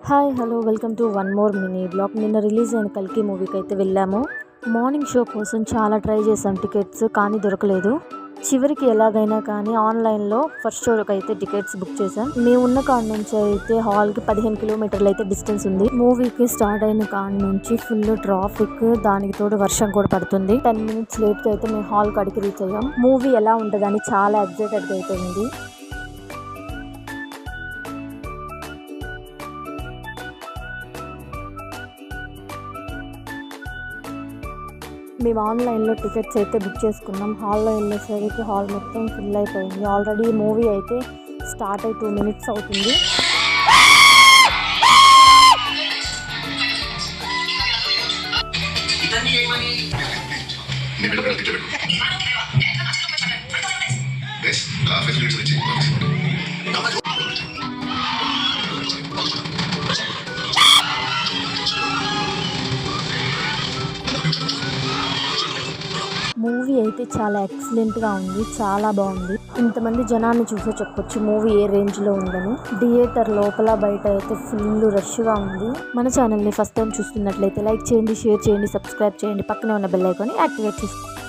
Hi hello welcome to one more mini blog. నిన్న release అయిన కల్కి మూవీకి అయితే వెళ్ళాము. మార్నింగ్ షో కోసం చాలా ట్రై చేసాం టికెట్స్, కానీ దొరకలేదు. చివరికి ఎలాగైనా కానీ ఆన్లైన్లో ఫస్ట్ షోకి అయితే టికెట్స్ బుక్ చేసాం. మేము ఉన్న కాడ నుంచి అయితే హాల్కి 15 కిలోమీటర్లు అయితే డిస్టెన్స్ ఉంది. మూవీకి స్టార్ట్ అయిన కాడ నుంచి ఫుల్ ట్రాఫిక్, దానికి తోడు వర్షం కూడా పడుతుంది. 10 మినిట్స్ లేట్కి అయితే మేము హాల్ కాడికి రీచ్ అయ్యాం. మూవీ ఎలా ఉంటుందని చాలా ఎగ్జైటెడ్గా అయితే ఉంది. మేము ఆన్లైన్లో టికెట్స్ అయితే బుక్ చేసుకున్నాం. హాల్లో వెళ్ళేసరికి హాల్ మొత్తం ఫుల్ అయిపోయింది. ఆల్రెడీ మూవీ అయితే స్టార్ట్ అయ్యి 2 మినిట్స్ అవుతుంది. మూవీ అయితే చాలా ఎక్సలెంట్గా ఉంది, చాలా బాగుంది. ఇంతమంది జనాన్ని చూసే చెప్పొచ్చు మూవీ ఏ రేంజ్లో ఉందని. థియేటర్ లోపల బయట అయితే ఫుల్ రష్గా ఉంది. మన ఛానల్ని ఫస్ట్ టైం చూస్తున్నట్లయితే లైక్ చేయండి, షేర్ చేయండి, సబ్స్క్రైబ్ చేయండి, పక్కనే ఉన్న బెల్ ఐకాన్ని యాక్టివేట్ చేసుకోండి.